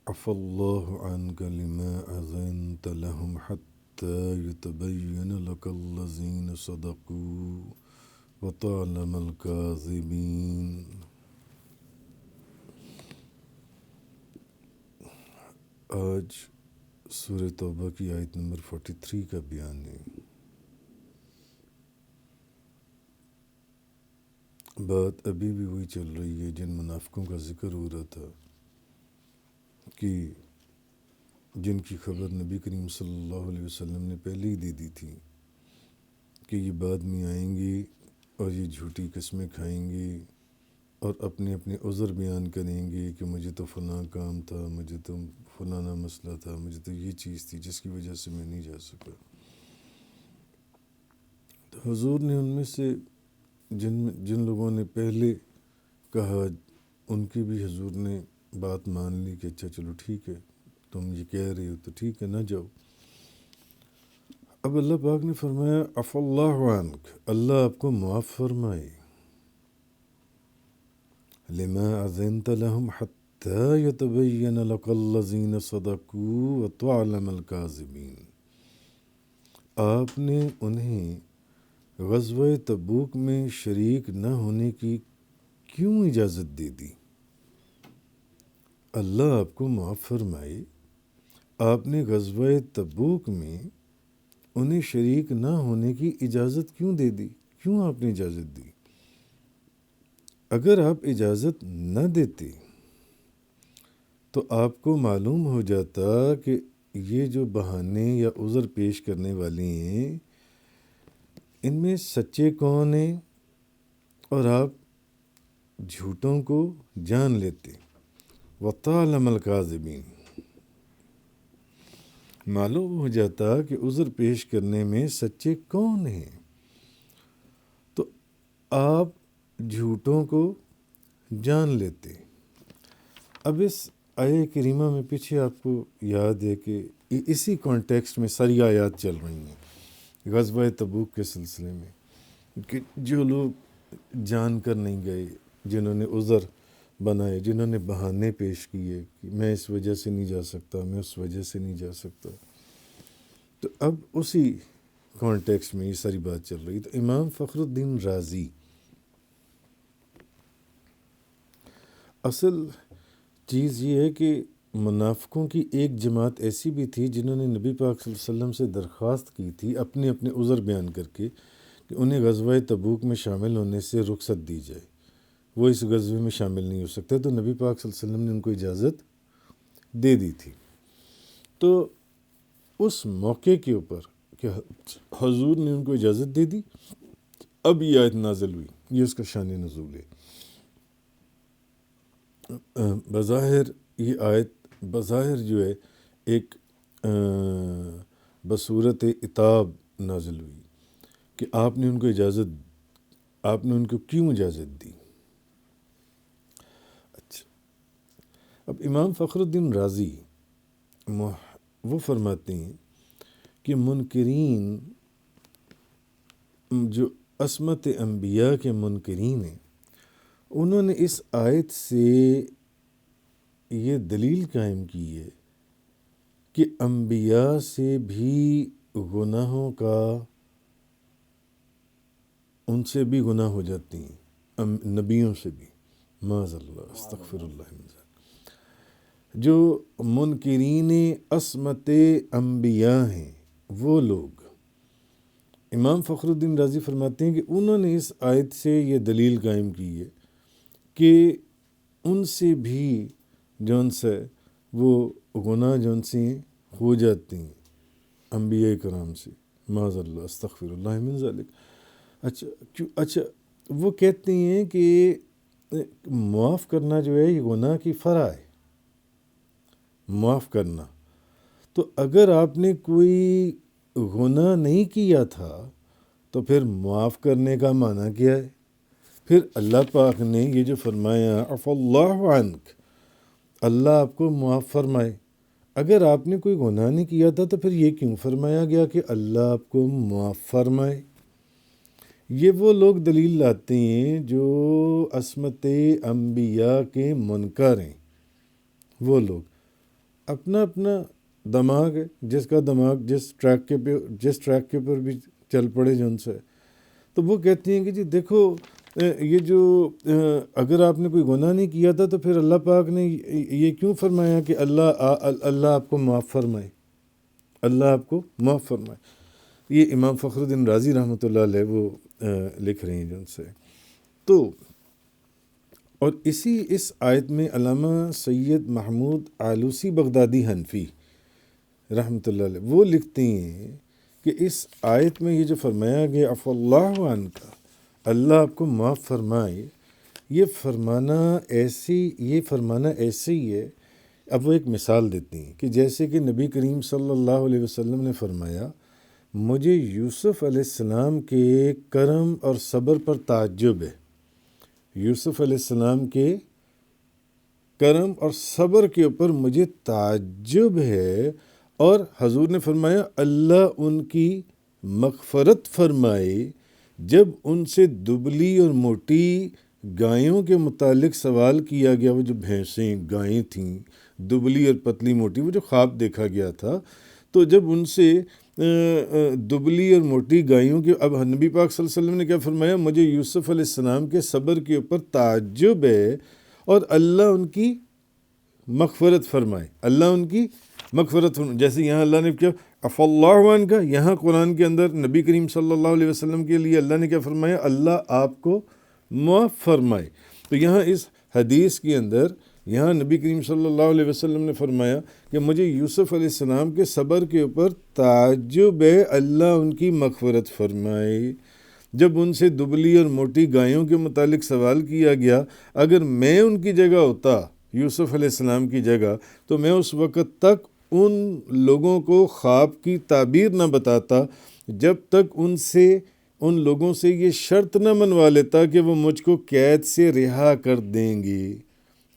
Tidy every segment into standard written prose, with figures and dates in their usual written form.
عفى الله عنك لما أذنت لهم حتى يتبين لك الذين صدقوا وتعلم الكاذبين۔ آج سورہ توبہ کی آیت نمبر 43 کا بیان ہے۔ بات ابھی بھی وہی چل رہی ہے جن منافقوں کا ذکر ہو رہا تھا کہ جن کی خبر نبی کریم صلی اللہ علیہ وسلم نے پہلے ہی دے دی تھی کہ یہ بعد میں آئیں گے اور یہ جھوٹی قسمیں کھائیں گے اور اپنے اپنے عذر بیان کریں گے کہ مجھے تو فلاں کام تھا، مجھے تو فلانا مسئلہ تھا، مجھے تو یہ چیز تھی جس کی وجہ سے میں نہیں جا سکا۔ تو حضور نے ان میں سے جن لوگوں نے پہلے کہا ان کی بھی حضور نے بات مان لی کہ اچھا چلو ٹھیک ہے، تم یہ کہہ رہے ہو تو ٹھیک ہے، نہ جاؤ۔ اب اللہ پاک نے فرمایا عفو اللہ عنک، اللہ آپ کو معاف فرمائے، لما اذنت لهم حتى يتبين لك الذين صدقوا وتعلم الكاذبين۔ آپ نے انہیں غزوہ تبوک میں شریک نہ ہونے کی کیوں اجازت دے دی؟ اللہ آپ کو معاف فرمائے، آپ نے غزوہ تبوک میں انہیں شریک نہ ہونے کی اجازت کیوں دے دی؟ کیوں آپ نے اجازت دی؟ اگر آپ اجازت نہ دیتے تو آپ کو معلوم ہو جاتا کہ یہ جو بہانے یا عذر پیش کرنے والے ہیں ان میں سچے کون ہیں، اور آپ جھوٹوں کو جان لیتے۔ وَتَعْلَمَ الْكَاذِبِينَ، معلوم ہو جاتا کہ عذر پیش کرنے میں سچے کون ہیں، تو آپ جھوٹوں کو جان لیتے۔ اب اس آیہ کریمہ میں پیچھے آپ کو یاد ہے کہ اسی کانٹیکسٹ میں ساری آیات چل رہی ہیں غزوہ تبوک کے سلسلے میں، کہ جو لوگ جان کر نہیں گئے، جنہوں نے عذر بنائے، جنہوں نے بہانے پیش کیے کہ میں اس وجہ سے نہیں جا سکتا، میں اس وجہ سے نہیں جا سکتا، تو اب اسی کانٹیکسٹ میں یہ ساری بات چل رہی۔ تو امام فخر الدین رازی، اصل چیز یہ ہے کہ منافقوں کی ایک جماعت ایسی بھی تھی جنہوں نے نبی پاک صلی اللہ علیہ وسلم سے درخواست کی تھی اپنے اپنے عذر بیان کر کے کہ انہیں غزوہ تبوک میں شامل ہونے سے رخصت دی جائے، وہ اس غزوے میں شامل نہیں ہو سکتے، تو نبی پاک صلی اللہ علیہ وسلم نے ان کو اجازت دے دی تھی۔ تو اس موقع کے اوپر کہ حضور نے ان کو اجازت دے دی، اب یہ آیت نازل ہوئی، یہ اس کا شان نزول ہے۔ بظاہر یہ آیت بظاہر جو ہے ایک بصورت عتاب نازل ہوئی کہ آپ نے ان کو کیوں اجازت دی۔ اچھا، اب امام فخر الدین رازی وہ فرماتے ہیں کہ منکرین جو عصمت انبیاء کے منکرین ہیں، انہوں نے اس آیت سے یہ دلیل قائم کی ہے کہ انبیاء سے بھی گناہوں کا ان سے بھی گناہ ہو جاتے ہیں، نبیوں سے بھی، معاذ اللہ، استغفر اللہ من ذلک۔ جو منکرین عصمت انبیاء ہیں وہ لوگ، امام فخر الدین رازی فرماتے ہیں کہ انہوں نے اس آیت سے یہ دلیل قائم کی ہے کہ ان سے بھی جون سے وہ گناہ جون سے ہو جاتے ہیں انبیاء کرام سے، معاذ اللہ، استغفر اللہ من ذلک۔ اچھا وہ کہتے ہیں کہ معاف کرنا جو ہے یہ گناہ کی فرع ہے، معاف کرنا۔ تو اگر آپ نے کوئی گناہ نہیں کیا تھا تو پھر معاف کرنے کا معنی کیا ہے؟ پھر اللہ پاک نے یہ جو فرمایا عفو اللہ عنک، اللہ آپ کو معاف فرمائے، اگر آپ نے کوئی گناہ نہیں کیا تھا تو پھر یہ کیوں فرمایا گیا کہ اللہ آپ کو معاف فرمائے؟ یہ وہ لوگ دلیل لاتے ہیں جو عصمت انبیاء کے منکر ہیں، وہ لوگ اپنا اپنا دماغ ہے، جس کا دماغ جس ٹریک کے پر بھی چل پڑے جو ان سے، تو وہ کہتی ہیں کہ جی دیکھو یہ جو اگر آپ نے کوئی گناہ نہیں کیا تھا تو پھر اللہ پاک نے یہ کیوں فرمایا کہ اللہ آپ کو معاف فرمائے، اللہ آپ کو معاف فرمائے. یہ امام فخر الدین رازی رحمۃ اللہ علیہ وہ لکھ رہے ہیں جو ان سے. تو اور اس آیت میں علامہ سید محمود آلوسی بغدادی حنفی رحمۃ اللہ علیہ وہ لکھتے ہیں کہ اس آیت میں یہ جو فرمایا گیا عفو اللہ عنک، اللہ آپ کو معاف فرمائے، یہ فرمانا ایسے ہی ہے. اب وہ ایک مثال دیتی ہیں کہ جیسے کہ نبی کریم صلی اللہ علیہ وسلم نے فرمایا مجھے یوسف علیہ السلام کے کرم اور صبر پر تعجب ہے، یوسف علیہ السلام کے کرم اور صبر کے اوپر مجھے تعجب ہے، اور حضور نے فرمایا اللہ ان کی مغفرت فرمائے. جب ان سے دبلی اور موٹی گایوں کے متعلق سوال کیا گیا، وہ جو بھینسیں گائیں تھیں دبلی اور پتلی موٹی، وہ جو خواب دیکھا گیا تھا، تو جب ان سے دبلی اور موٹی گائیوں کے، اب نبی پاک صلی اللہ علیہ وسلم نے کیا فرمایا مجھے یوسف علیہ السلام کے صبر کے اوپر تعجب ہے اور اللہ ان کی مغفرت فرمائے، اللہ ان کی مغفرت فرمائے. جیسے یہاں اللہ نے کیا عفو اللہ عنک، یہاں قرآن کے اندر نبی کریم صلی اللہ علیہ وسلم کے لیے اللہ نے کیا فرمایا اللہ آپ کو معاف فرمائے. تو یہاں اس حدیث کے اندر یہاں نبی کریم صلی اللہ علیہ وسلم نے فرمایا کہ مجھے یوسف علیہ السلام کے صبر کے اوپر تعجب ہے، اللہ ان کی مغفرت فرمائے. جب ان سے دبلی اور موٹی گایوں کے متعلق سوال کیا گیا، اگر میں ان کی جگہ ہوتا یوسف علیہ السلام کی جگہ، تو میں اس وقت تک ان لوگوں کو خواب کی تعبیر نہ بتاتا جب تک ان لوگوں سے یہ شرط نہ منوا لیتا کہ وہ مجھ کو قید سے رہا کر دیں گے،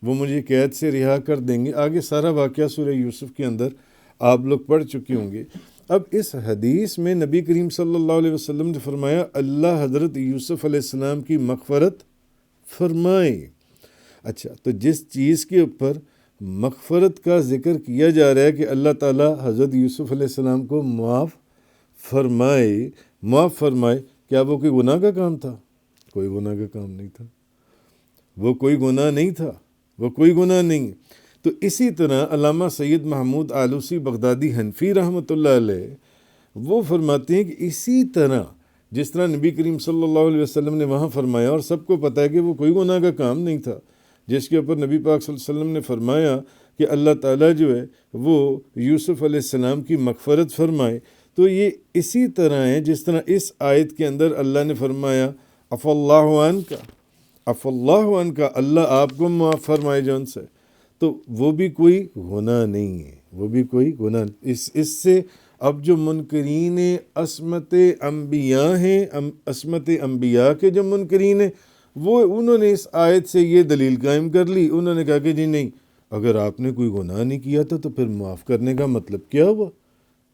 وہ مجھے قید سے رہا کر دیں گے. آگے سارا واقعہ سورہ یوسف کے اندر آپ لوگ پڑھ چکے ہوں گے. اب اس حدیث میں نبی کریم صلی اللہ علیہ وسلم نے فرمایا اللہ حضرت یوسف علیہ السلام کی مغفرت فرمائے. اچھا، تو جس چیز کے اوپر مغفرت کا ذکر کیا جا رہا ہے کہ اللہ تعالیٰ حضرت یوسف علیہ السلام کو معاف فرمائے، کیا وہ کوئی گناہ کا کام تھا؟ کوئی گناہ کا کام نہیں تھا، وہ کوئی گناہ نہیں تھا، وہ کوئی گناہ نہیں. تو اسی طرح علامہ سید محمود آلوسی بغدادی حنفی رحمۃ اللہ علیہ وہ فرماتے ہیں کہ اسی طرح جس طرح نبی کریم صلی اللہ علیہ وسلم نے وہاں فرمایا، اور سب کو پتہ ہے کہ وہ کوئی گناہ کا کام نہیں تھا، جس کے اوپر نبی پاک صلی اللہ علیہ وسلم نے فرمایا کہ اللہ تعالیٰ جو ہے وہ یوسف علیہ السلام کی مغفرت فرمائے. تو یہ اسی طرح ہے جس طرح اس آیت کے اندر اللہ نے فرمایا عفو اللہ عنک، عفو اللہ عنک، اللہ آپ کو معاف فرمائے جون سے، تو وہ بھی کوئی گناہ نہیں ہے، وہ بھی کوئی گناہ. اس سے اب جو منکرین عصمت انبیاء ہیں، عصمت انبیاء کے جو منکرین ہیں، انہوں نے اس آیت سے یہ دلیل قائم کر لی. انہوں نے کہا کہ جی نہیں، اگر آپ نے کوئی گناہ نہیں کیا تھا تو پھر معاف کرنے کا مطلب کیا ہوا؟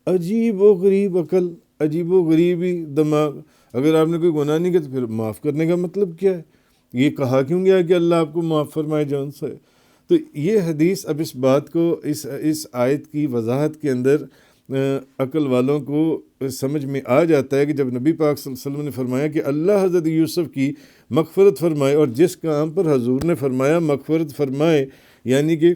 عجیب و غریب عقل، عجیب و غریبی دماغ. اگر آپ نے کوئی گناہ نہیں کیا تو پھر معاف کرنے کا مطلب کیا ہے؟ یہ کہا کیوں گیا کہ اللہ آپ کو معاف فرمائے جون سے؟ تو یہ حدیث اب اس بات کو اس آیت کی وضاحت کے اندر عقل والوں کو سمجھ میں آ جاتا ہے کہ جب نبی پاک صلی اللہ علیہ وسلم نے فرمایا کہ اللہ حضرت یوسف کی مغفرت فرمائے، اور جس کام پر حضور نے فرمایا مغفرت فرمائے، یعنی کہ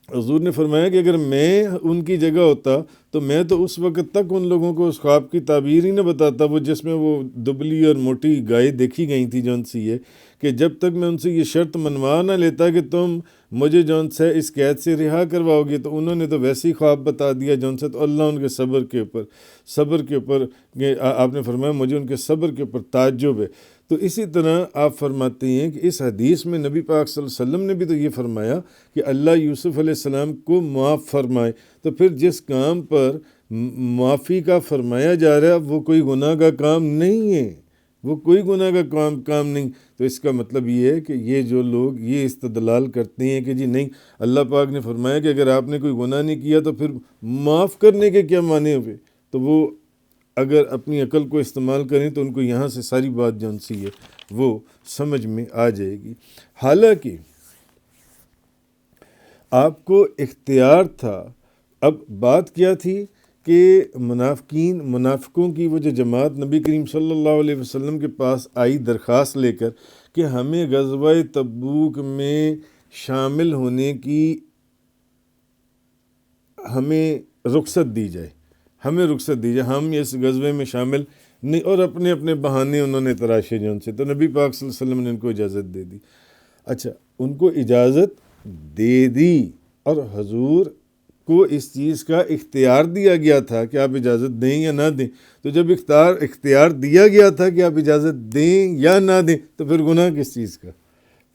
حضور نے فرمایا کہ اگر میں ان کی جگہ ہوتا تو میں تو اس وقت تک ان لوگوں کو اس خواب کی تعبیر ہی نہ بتاتا، وہ جس میں وہ دبلی اور موٹی گائے دیکھی گئی تھی جون سی ہے، کہ جب تک میں ان سے یہ شرط منوا نہ لیتا کہ تم مجھے جون سے اس قید سے رہا کرواؤ گے، تو انہوں نے تو ویسے ہی خواب بتا دیا جون سے. تو اللہ ان کے صبر کے اوپر آپ نے فرمایا مجھے ان کے صبر کے اوپر تعجب ہے. تو اسی طرح آپ فرماتے ہیں کہ اس حدیث میں نبی پاک صلی اللہ علیہ وسلم نے بھی تو یہ فرمایا کہ اللہ یوسف علیہ السلام کو معاف فرمائے. تو پھر جس کام پر معافی کا فرمایا جا رہا ہے وہ کوئی گناہ کا کام نہیں ہے، وہ کوئی گناہ کا کام نہیں. تو اس کا مطلب یہ ہے کہ یہ جو لوگ یہ استدلال کرتے ہیں کہ جی نہیں، اللہ پاک نے فرمایا کہ اگر آپ نے کوئی گناہ نہیں کیا تو پھر معاف کرنے کے کیا معنی ہوئے، تو وہ اگر اپنی عقل کو استعمال کریں تو ان کو یہاں سے ساری بات جون سی ہے وہ سمجھ میں آ جائے گی. حالانکہ آپ کو اختیار تھا. اب بات کیا تھی کہ منافقوں کی وہ جو جماعت نبی کریم صلی اللہ علیہ وسلم کے پاس آئی درخواست لے کر کہ ہمیں غزوہ تبوک میں شامل ہونے کی ہمیں رخصت دی جائے، ہم اس غزوے میں شامل نہیں، اور اپنے اپنے بہانے انہوں نے تراشے جو ان سے. تو نبی پاک صلی اللہ علیہ وسلم نے ان کو اجازت دے دی. اچھا، ان کو اجازت دے دی اور حضور کو اس چیز کا اختیار دیا گیا تھا کہ آپ اجازت دیں یا نہ دیں. تو جب اختیار دیا گیا تھا کہ آپ اجازت دیں یا نہ دیں، تو پھر گناہ کس چیز کا؟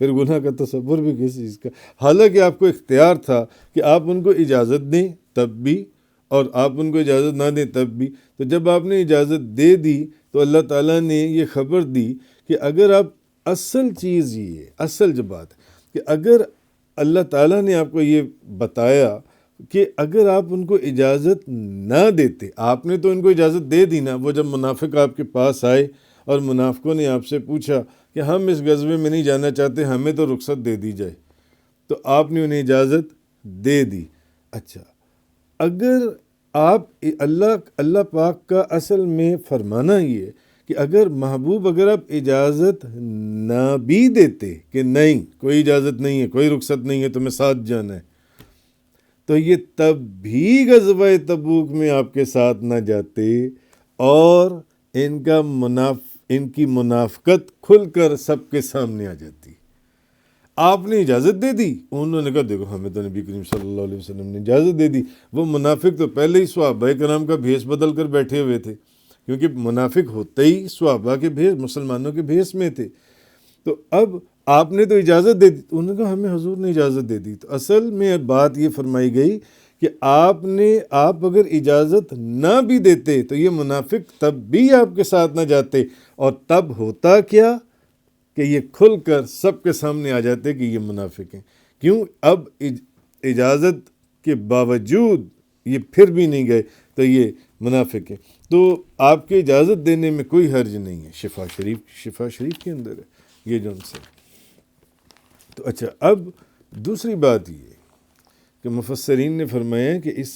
پھر گناہ کا تصور بھی کس چیز کا؟ حالانکہ آپ کو اختیار تھا کہ آپ ان کو اجازت دیں تب بھی، اور آپ ان کو اجازت نہ دیں تب بھی. تو جب آپ نے اجازت دے دی تو اللہ تعالیٰ نے یہ خبر دی کہ اگر آپ اصل چیز یہ اصل جو بات ہے کہ اگر اللہ تعالیٰ نے آپ کو یہ بتایا کہ اگر آپ ان کو اجازت نہ دیتے، آپ نے تو ان کو اجازت دے دی نا. وہ جب منافق آپ کے پاس آئے اور منافقوں نے آپ سے پوچھا کہ ہم اس غزوے میں نہیں جانا چاہتے، ہمیں تو رخصت دے دی جائے، تو آپ نے انہیں اجازت دے دی. اچھا، اگر آپ اللہ پاک کا اصل میں فرمانا یہ ہے کہ اگر محبوب اگر آپ اجازت نہ بھی دیتے کہ نہیں کوئی اجازت نہیں ہے، کوئی رخصت نہیں ہے، تمہیں ساتھ جانا ہے، تو یہ تب بھی غزوہ تبوک میں آپ کے ساتھ نہ جاتے اور ان کی منافقت کھل کر سب کے سامنے آ جاتی. آپ نے اجازت دے دی، انہوں نے کہا دیکھو ہمیں تو نبی کریم صلی اللہ علیہ وسلم نے اجازت دے دی. وہ منافق تو پہلے ہی صحابہ کرام کا بھیس بدل کر بیٹھے ہوئے تھے، کیونکہ منافق ہوتے ہی صحابہ کے بھیس، مسلمانوں کے بھیس میں تھے. تو اب آپ نے تو اجازت دے دی، انہوں نے کہا ہمیں حضور نے اجازت دے دی. تو اصل میں بات یہ فرمائی گئی کہ آپ اگر اجازت نہ بھی دیتے تو یہ منافق تب بھی آپ کے ساتھ نہ جاتے، اور تب ہوتا کیا کہ یہ کھل کر سب کے سامنے آ جاتے کہ یہ منافق ہیں. کیوں؟ اب اجازت کے باوجود یہ پھر بھی نہیں گئے تو یہ منافق ہیں. تو آپ کے اجازت دینے میں کوئی حرج نہیں ہے. شفا شریف کے اندر ہے یہ جو ان سے. تو اچھا، اب دوسری بات یہ کہ مفسرین نے فرمایا کہ اس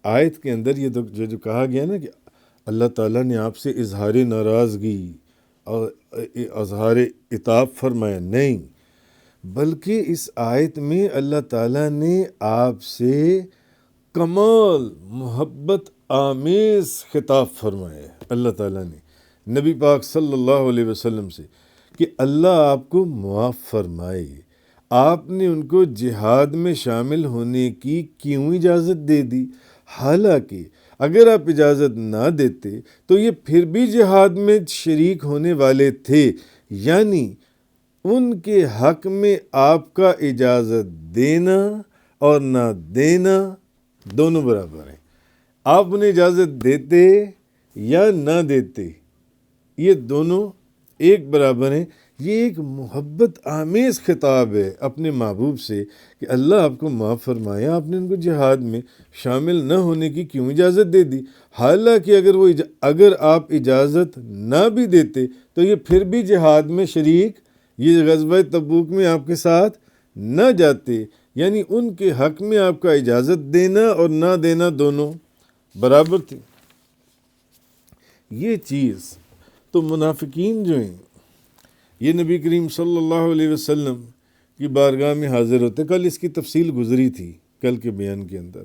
آیت کے اندر یہ جو کہا گیا نا کہ اللہ تعالیٰ نے آپ سے اظہار ناراضگی اور اظہار عتاب فرمایا، نہیں، بلکہ اس آیت میں اللہ تعالیٰ نے آپ سے کمال محبت آمیز خطاب فرمایا. اللہ تعالیٰ نے نبی پاک صلی اللہ علیہ وسلم سے کہ اللہ آپ کو معاف فرمائے. آپ نے ان کو جہاد میں شامل ہونے کی کیوں اجازت دے دی؟ حالانکہ اگر آپ اجازت نہ دیتے تو یہ پھر بھی جہاد میں شریک ہونے والے تھے. یعنی ان کے حق میں آپ کا اجازت دینا اور نہ دینا دونوں برابر ہیں. آپ انہیں اجازت دیتے یا نہ دیتے، یہ دونوں ایک برابر ہیں. یہ ایک محبت آمیز خطاب ہے اپنے محبوب سے کہ اللہ آپ کو معاف فرمایا، آپ نے ان کو جہاد میں شامل نہ ہونے کی کیوں اجازت دے دی. حالانکہ اگر آپ اجازت نہ بھی دیتے تو یہ پھر بھی جہاد میں شریک، یہ غزوہ تبوک میں آپ کے ساتھ نہ جاتے. یعنی ان کے حق میں آپ کا اجازت دینا اور نہ دینا دونوں برابر تھے. یہ چیز تو منافقین جو ہیں یہ نبی کریم صلی اللہ علیہ وسلم کی بارگاہ میں حاضر ہوتے. کل اس کی تفصیل گزری تھی کل کے بیان کے اندر،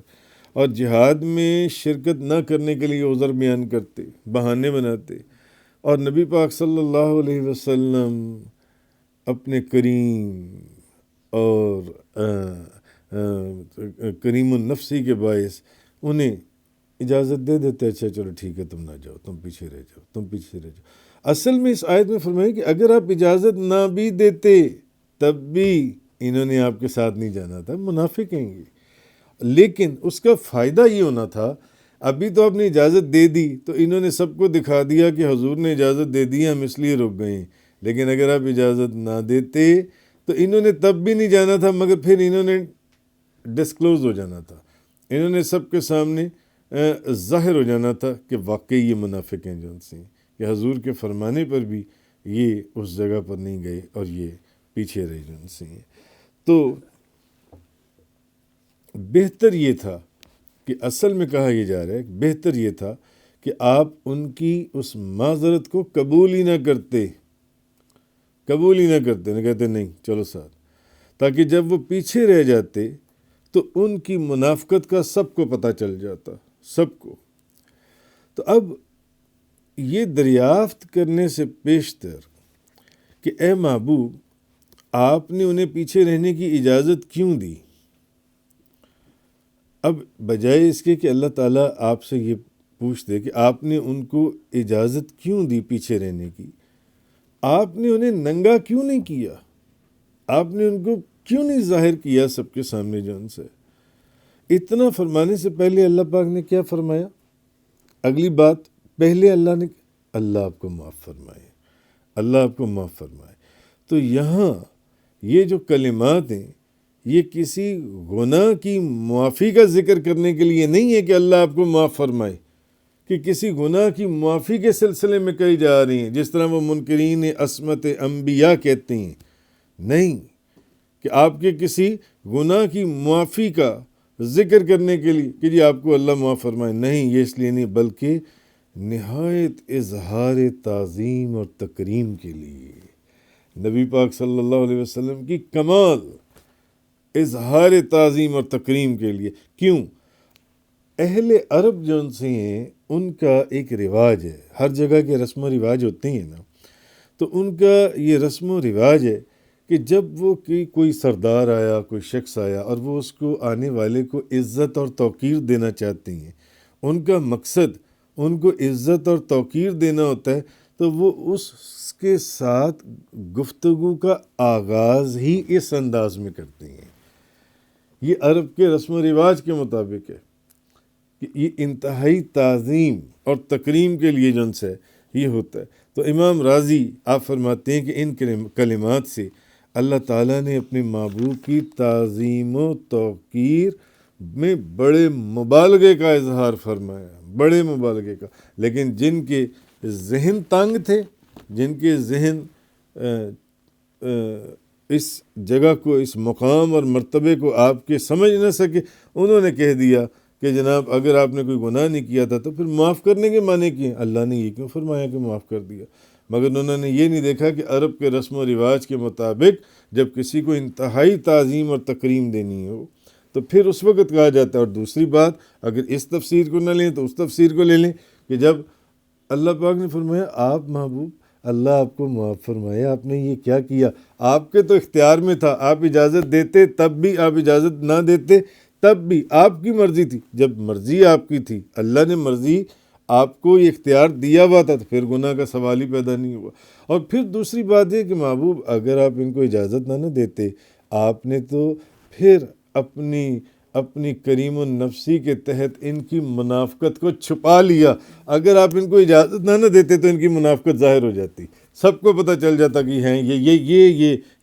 اور جہاد میں شرکت نہ کرنے کے لیے عذر بیان کرتے، بہانے بناتے، اور نبی پاک صلی اللہ علیہ وسلم اپنے کریم اور کریم النفسی کے باعث انہیں اجازت دے دیتے، اچھا چلو ٹھیک ہے تم نہ جاؤ، تم پیچھے رہ جاؤ. اصل میں اس آیت میں فرمایا کہ اگر آپ اجازت نہ بھی دیتے تب بھی انہوں نے آپ کے ساتھ نہیں جانا تھا، منافق ہیں گے. لیکن اس کا فائدہ یہ ہونا تھا، ابھی تو آپ نے اجازت دے دی تو انہوں نے سب کو دکھا دیا کہ حضور نے اجازت دے دی، ہم اس لیے رک گئے ہیں. لیکن اگر آپ اجازت نہ دیتے تو انہوں نے تب بھی نہیں جانا تھا، مگر پھر انہوں نے ڈسکلوز ہو جانا تھا، انہوں نے سب کے سامنے ظاہر ہو جانا تھا کہ واقعی یہ منافق ہیں جو ان سے کہ حضور کے فرمانے پر بھی یہ اس جگہ پر نہیں گئے اور یہ پیچھے رہے جو ان سے ہیں. تو بہتر یہ تھا کہ اصل میں کہا یہ جا رہا ہے کہ بہتر یہ تھا کہ آپ ان کی اس معذرت کو قبول ہی نہ کرتے، نہ کہتے نہیں چلو ساتھ، تاکہ جب وہ پیچھے رہ جاتے تو ان کی منافقت کا سب کو پتہ چل جاتا، سب کو۔ تو اب یہ دریافت کرنے سے پیشتر کہ اے محبوب آپ نے انہیں پیچھے رہنے کی اجازت کیوں دی، اب بجائے اس کے کہ اللہ تعالیٰ آپ سے یہ پوچھتے کہ آپ نے ان کو اجازت کیوں دی پیچھے رہنے کی، آپ نے انہیں ننگا کیوں نہیں کیا، آپ نے ان کو کیوں نہیں ظاہر کیا سب کے سامنے جو ان سے۔ اتنا فرمانے سے پہلے اللہ پاک نے کیا فرمایا؟ اگلی بات پہلے اللہ نے اللہ آپ کو معاف فرمائے، اللہ آپ کو معاف فرمائے۔ تو یہاں یہ جو کلمات ہیں یہ کسی گناہ کی معافی کا ذکر کرنے کے لیے نہیں ہے کہ اللہ آپ کو معاف فرمائے، کہ کسی گناہ کی معافی کے سلسلے میں کہی جا رہی ہیں، جس طرح وہ منکرین عصمت انبیاء کہتے ہیں، نہیں کہ آپ کے کسی گناہ کی معافی کا ذکر کرنے کے لیے کہ جی آپ کو اللہ معاف فرمائے، نہیں، یہ اس لیے نہیں، بلکہ نہایت اظہار تعظیم اور تکریم کے لیے نبی پاک صلی اللہ علیہ وسلم کی کمال اظہار تعظیم اور تکریم کے لیے۔ کیوں؟ اہل عرب جو ان سے ہیں ان کا ایک رواج ہے، ہر جگہ کے رسم و رواج ہوتے ہیں نا، تو ان کا یہ رسم و رواج ہے کہ جب وہ کوئی سردار آیا، کوئی شخص آیا اور وہ اس کو آنے والے کو عزت اور توقیر دینا چاہتے ہیں، ان کا مقصد ان کو عزت اور توقیر دینا ہوتا ہے، تو وہ اس کے ساتھ گفتگو کا آغاز ہی اس انداز میں کرتے ہیں۔ یہ عرب کے رسم و رواج کے مطابق ہے کہ یہ انتہائی تعظیم اور تکریم کے لیے جو ان سے یہ ہوتا ہے۔ تو امام راضی آپ فرماتے ہیں کہ ان کلمات سے اللہ تعالیٰ نے اپنے محبوب کی تعظیم و توقیر میں بڑے مبالغے کا اظہار فرمایا، بڑے مبالغے کا۔ لیکن جن کے ذہن تنگ تھے، جن کے ذہن اس جگہ کو، اس مقام اور مرتبے کو آپ کے سمجھ نہ سکے، انہوں نے کہہ دیا کہ جناب اگر آپ نے کوئی گناہ نہیں کیا تھا تو پھر معاف کرنے کے معنی کیے، اللہ نے یہ کیوں فرمایا کہ معاف کر دیا؟ مگر انہوں نے یہ نہیں دیکھا کہ عرب کے رسم و رواج کے مطابق جب کسی کو انتہائی تعظیم اور تکریم دینی ہو تو پھر اس وقت کہا جاتا ہے۔ اور دوسری بات، اگر اس تفسیر کو نہ لیں تو اس تفسیر کو لے لیں کہ جب اللہ پاک نے فرمایا آپ محبوب اللہ آپ کو معاف فرمائے، آپ نے یہ کیا کیا، آپ کے تو اختیار میں تھا، آپ اجازت دیتے تب بھی، آپ اجازت نہ دیتے تب بھی، آپ کی مرضی تھی، جب مرضی آپ کی تھی، اللہ نے مرضی آپ کو یہ اختیار دیا ہوا تھا، تو پھر گناہ کا سوال ہی پیدا نہیں ہوا۔ اور پھر دوسری بات یہ کہ محبوب اگر آپ ان کو اجازت نہ دیتے، آپ نے تو پھر اپنی کریم النفسی کے تحت ان کی منافقت کو چھپا لیا۔ اگر آپ ان کو اجازت نہ دیتے تو ان کی منافقت ظاہر ہو جاتی، سب کو پتہ چل جاتا کہ ہیں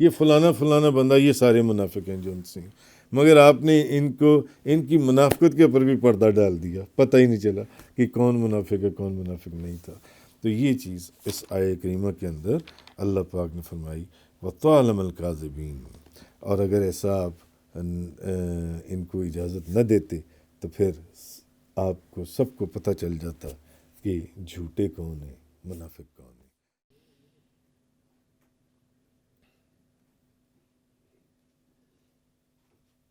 یہ فلانا بندہ، یہ سارے منافق ہیں جو ان سے ہیں۔ مگر آپ نے ان کی منافقت کے اوپر بھی پردہ ڈال دیا، پتہ ہی نہیں چلا کہ کون منافق ہے کون منافق نہیں تھا۔ تو یہ چیز اس آیہ کریمہ کے اندر اللہ پاک نے فرمائی وَطَعْلَمَ الْكَاذِبِينَ۔ اور اگر ایسا آپ ان کو اجازت نہ دیتے تو پھر آپ کو سب کو پتہ چل جاتا کہ جھوٹے کون ہیں، منافق کون ہیں۔